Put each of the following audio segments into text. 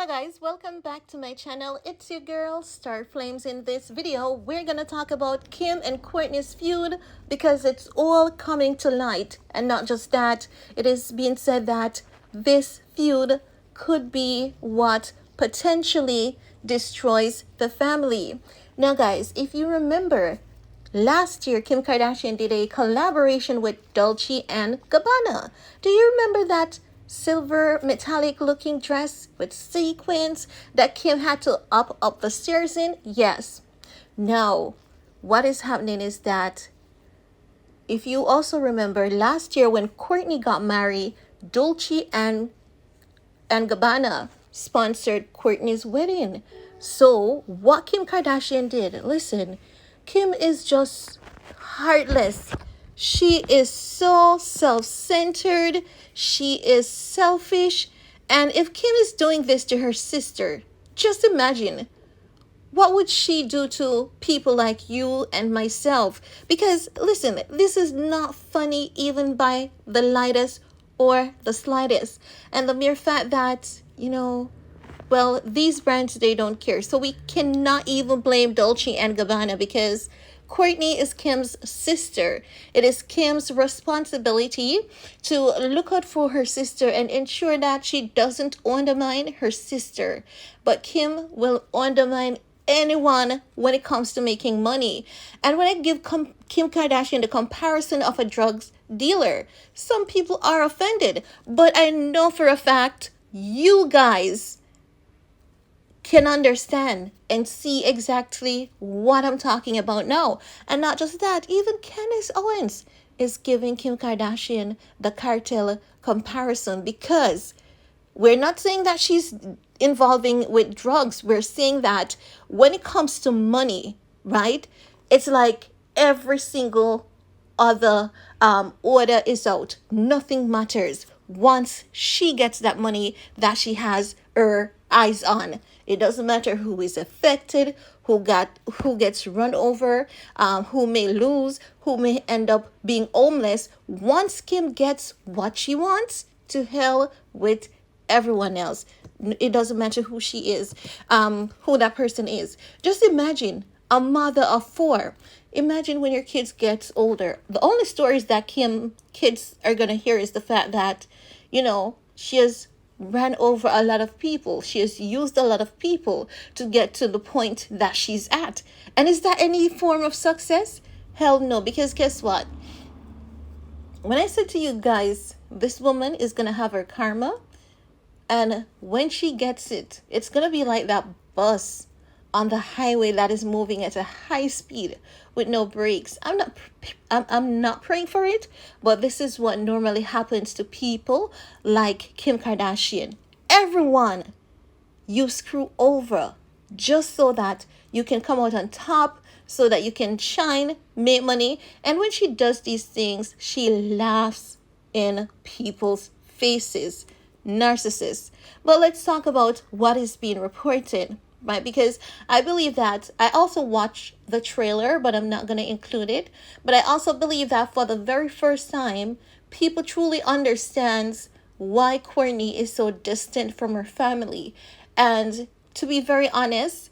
Guys, welcome back to my channel. It's your girl Star Flames. In this video we're gonna talk about Kim and Kourtney's feud because it's all coming to light. And not just that, it is being said that this feud could be what potentially destroys the family. Now guys, if you remember, last year Kim Kardashian did a collaboration with Dolce and Gabbana. Do you remember that silver metallic looking dress with sequins that Kim had to up the stairs in? Yes. Now, what is happening is that if you also remember last year when Kourtney got married, Dolce and Gabbana sponsored Kourtney's wedding. So what Kim Kardashian did, listen, Kim is just heartless. She is so self-centered. She is selfish. And if Kim is doing this to her sister, just imagine, what would she do to people like you and myself? Because listen, this is not funny even by the lightest or the slightest. And the mere fact that, well, these brands, they don't care. So we cannot even blame Dolce and Gabbana because Kourtney is Kim's sister. It is Kim's responsibility to look out for her sister and ensure that she doesn't undermine her sister. But Kim will undermine anyone when it comes to making money. And when I give Kim Kardashian the comparison of a drugs dealer, some people are offended. But I know for a fact you guys can understand and see exactly what I'm talking about now. And not just that, even Candace Owens is giving Kim Kardashian the cartel comparison because we're not saying that she's involving with drugs. We're saying that when it comes to money, right, it's like every single other order is out. Nothing matters once she gets that money that she has her eyes on. It doesn't matter who is affected, who gets run over, who may lose, who may end up being homeless. Once Kim gets what she wants, to hell with everyone else. It doesn't matter who she is, who that person is. Just imagine a mother of 4. Imagine when your kids get older. The only stories that Kim kids are gonna hear is the fact that, she has ran over a lot of people. She has used a lot of people to get to the point that she's at. And is that any form of success? Hell no, because guess what? When I said to you guys, this woman is going to have her karma, and when she gets it, it's going to be like that bus on the highway that is moving at a high speed with no brakes. I'm not praying for it, but this is what normally happens to people like Kim Kardashian. Everyone you screw over just so that you can come out on top, so that you can shine, make money. And when she does these things, she laughs in people's faces. Narcissists. But let's talk about what is being reported, right? Because I believe that I also watched the trailer, but I'm not going to include it. But I also believe that for the very first time, people truly understands why Kourtney is so distant from her family. And to be very honest,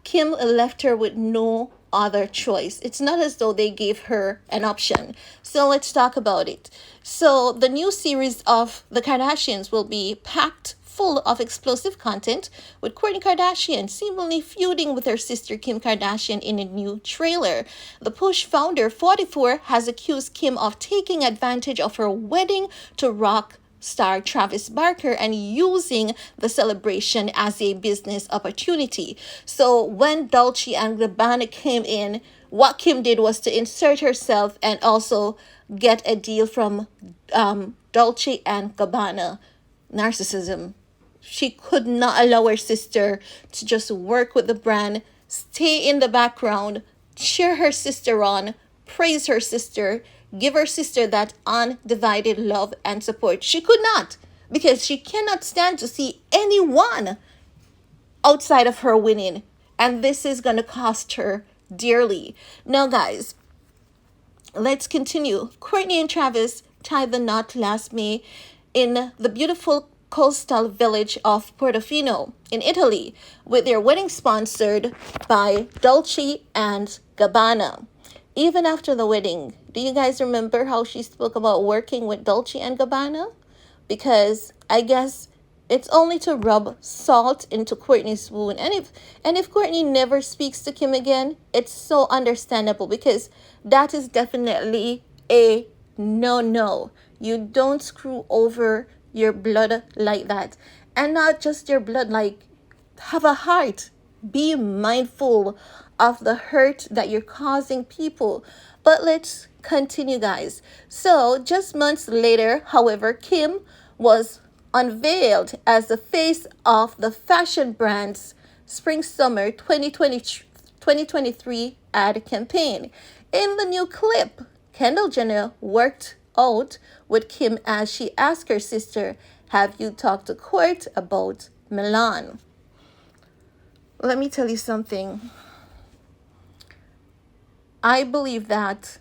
Kim left her with no other choice. It's not as though they gave her an option. So let's talk about it. So the new series of The Kardashians will be packed full of explosive content, with Kourtney Kardashian seemingly feuding with her sister Kim Kardashian in a new trailer. The Push founder, 44, has accused Kim of taking advantage of her wedding to rock star Travis Barker and using the celebration as a business opportunity. So when Dolce and Gabbana came in, what Kim did was to insert herself and also get a deal from Dolce and Gabbana. Narcissism. She could not allow her sister to just work with the brand, stay in the background, cheer her sister on, praise her sister, give her sister that undivided love and support. She could not, because she cannot stand to see anyone outside of her winning. And this is going to cost her dearly. Now, guys, let's continue. Kourtney and Travis tied the knot last May in the beautiful coastal village of Portofino in Italy, with their wedding sponsored by Dolce and Gabbana. Even after the wedding, do you guys remember how she spoke about working with Dolce and Gabbana? Because I guess it's only to rub salt into Kourtney's wound. And if Kourtney never speaks to Kim again, it's so understandable, because that is definitely a no. You don't screw over your blood like that. And not just your blood, like, have a heart. Be mindful of the hurt that you're causing people. But let's continue, guys. So just months later, however, Kim was unveiled as the face of the fashion brand's spring-summer 2023 ad campaign. In the new clip, Kendall Jenner worked out with Kim as she asked her sister, "Have you talked to Kourt about Milan?" Let me tell you something. I believe that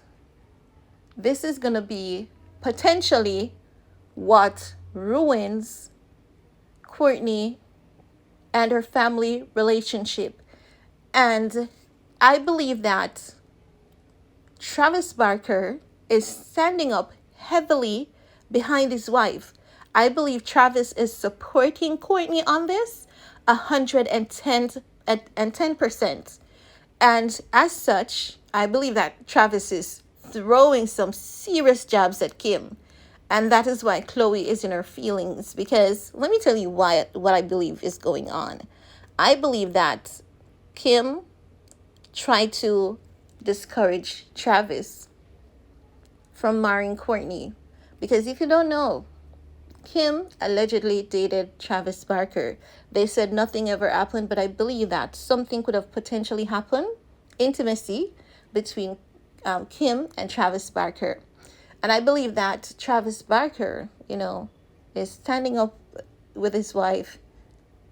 this is going to be potentially what ruins Kourtney and her family relationship. And I believe that Travis Barker is standing up heavily behind his wife. I believe Travis is supporting Kourtney on this 110%. And as such, I believe that Travis is throwing some serious jabs at Kim. And that is why Khloe is in her feelings. Because let me tell you what I believe is going on. I believe that Kim tried to discourage Travis from marrying Kourtney. Because if you don't know, Kim allegedly dated Travis Barker. They said nothing ever happened, but I believe that something could have potentially happened. Intimacy between Kim and Travis Barker. And I believe that Travis Barker, is standing up with his wife,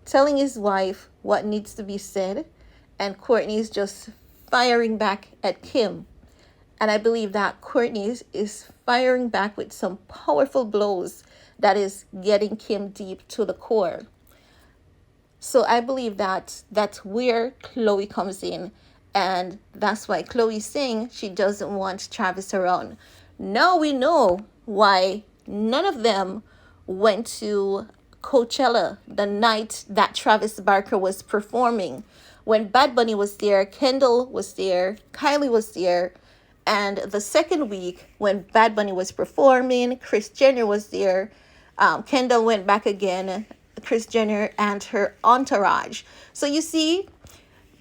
telling his wife what needs to be said, and Kourtney is just firing back at Kim. And I believe that Kourtney is firing back with some powerful blows that is getting Kim deep to the core. So I believe that that's where Khloe comes in. And that's why Khloe's saying she doesn't want Travis around. Now we know why none of them went to Coachella the night that Travis Barker was performing. When Bad Bunny was there, Kendall was there, Kylie was there. And the second week when Bad Bunny was performing, Kris Jenner was there. Kendall went back again, Kris Jenner and her entourage. So you see,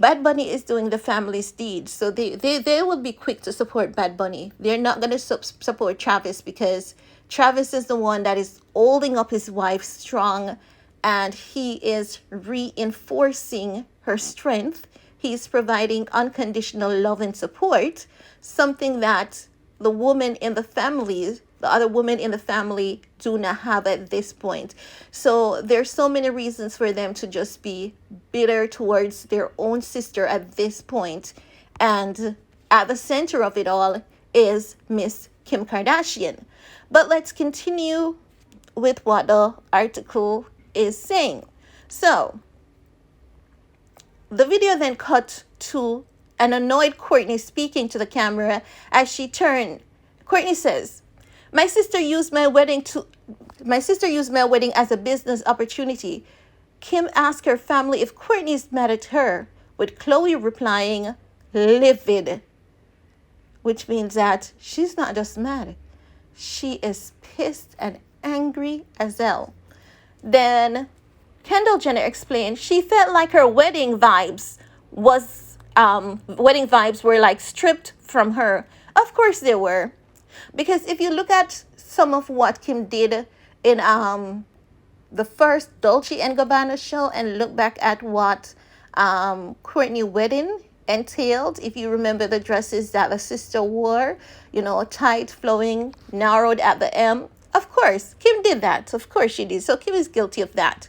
Bad Bunny is doing the family's deed. So they will be quick to support Bad Bunny. They're not going to support Travis, because Travis is the one that is holding up his wife strong, and he is reinforcing her strength. He's providing unconditional love and support, something that the other women in the family do not have at this point. So there's so many reasons for them to just be bitter towards their own sister at this point. And at the center of it all is Miss Kim Kardashian. But let's continue with what the article is saying. So the video then cut to an annoyed Kourtney speaking to the camera as she turned. Kourtney says, My sister used my wedding as a business opportunity. Kim asked her family if Kourtney is mad at her, with Khloe replying, livid, which means that she's not just mad. She is pissed and angry as hell. Then Kendall Jenner explained she felt like her wedding vibes were like stripped from her. Of course they were. Because if you look at some of what Kim did in the first Dolce and Gabbana show, and look back at what Kourtney wedding entailed, if you remember the dresses that the sister wore, tight, flowing, narrowed at the hem. Of course, Kim did that. Of course she did. So Kim is guilty of that.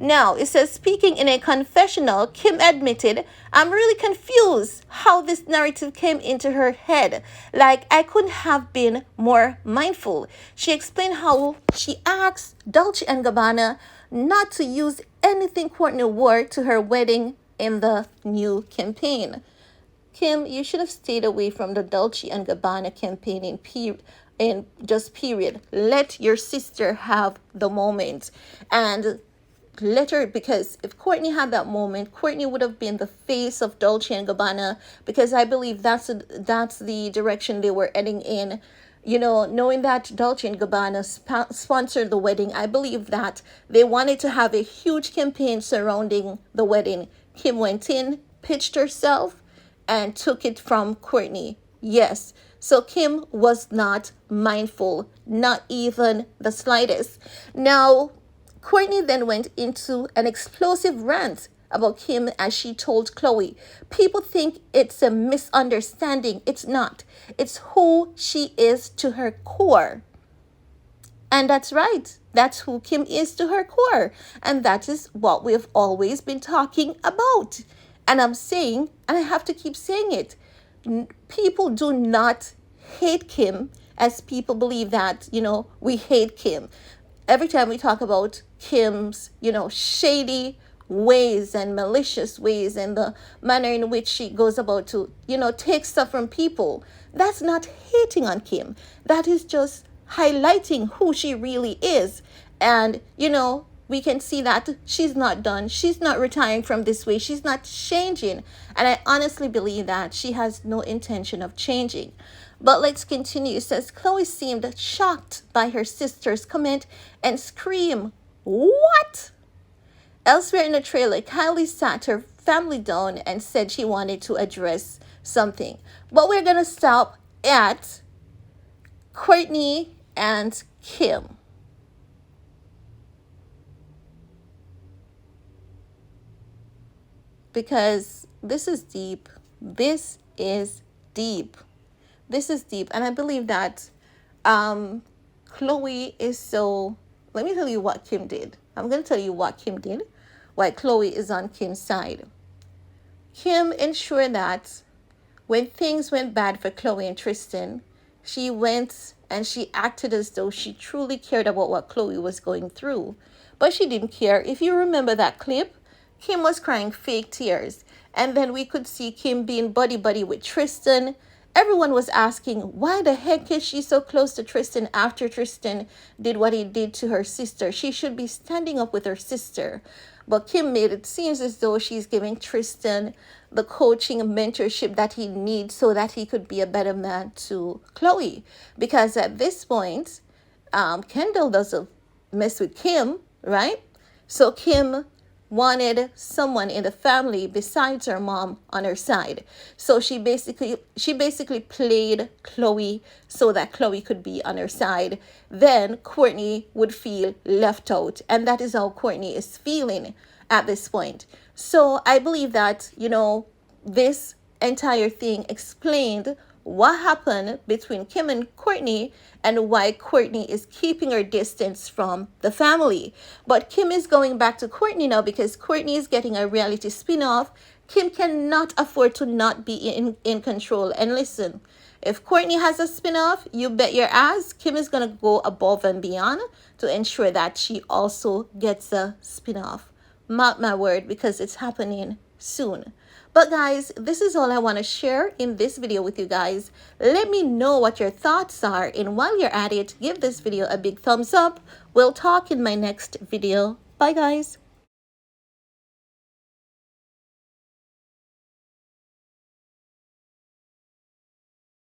Now, it says, speaking in a confessional, Kim admitted, I'm really confused how this narrative came into her head. Like, I couldn't have been more mindful. She explained how she asked Dolce& and Gabbana not to use anything Kourtney wore to her wedding in the new campaign. Kim, you should have stayed away from the Dolce& and Gabbana campaign in just period. Let your sister have the moment. And let her, because if Kourtney had that moment, Kourtney would have been the face of Dolce and Gabbana, because I believe that's the direction they were heading in. You know, knowing that Dolce and Gabbana sponsored the wedding, I believe that they wanted to have a huge campaign surrounding the wedding. Kim went in, pitched herself, and took it from Kourtney. Yes. So Kim was not mindful, not even the slightest. Now, Kourtney then went into an explosive rant about Kim as she told Khloe, people think it's a misunderstanding. It's not. It's who she is to her core. And that's right. That's who Kim is to her core. And that is what we've always been talking about. And I'm saying, and I have to keep saying it, people do not hate Kim as people believe that, we hate Kim. Every time we talk about Kim's, shady ways and malicious ways and the manner in which she goes about to, take stuff from people, that's not hating on Kim. That is just highlighting who she really is. And, we can see that she's not done. She's not retiring from this way. She's not changing. And I honestly believe that she has no intention of changing. But let's continue. It says, Khloe seemed shocked by her sister's comment and screamed, "What?" Elsewhere in the trailer, Kylie sat her family down and said she wanted to address something. But we're going to stop at Kourtney and Kim. Because this is deep. This is deep. This is deep. And I believe that Khloe is so... Let me tell you what Kim did. I'm going to tell you what Kim did, why Khloe is on Kim's side. Kim ensured that when things went bad for Khloe and Tristan, she went and she acted as though she truly cared about what Khloe was going through. But she didn't care. If you remember that clip, Kim was crying fake tears. And then we could see Kim being buddy-buddy with Tristan. Everyone was asking, why the heck is she so close to Tristan after Tristan did what he did to her sister? She should be standing up with her sister. But Kim made it seem as though she's giving Tristan the coaching and mentorship that he needs so that he could be a better man to Khloe. Because at this point, Kendall doesn't mess with Kim, right? So Kim wanted someone in the family besides her mom on her side. So she basically played Khloe so that Khloe could be on her side. Then Kourtney would feel left out. And that is how Kourtney is feeling at this point. So I believe that, this entire thing explained what happened between Kim and Kourtney and why Kourtney is keeping her distance from the family. But Kim is going back to Kourtney now because Kourtney is getting a reality spin-off. Kim cannot afford to not be in control. And listen, if Kourtney has a spin-off, you bet your ass Kim is going to go above and beyond to ensure that she also gets a spin-off. Mark my word, because it's happening soon. But guys, this is all I want to share in this video with you guys. Let me know what your thoughts are. And while you're at it, give this video a big thumbs up. We'll talk in my next video. Bye guys.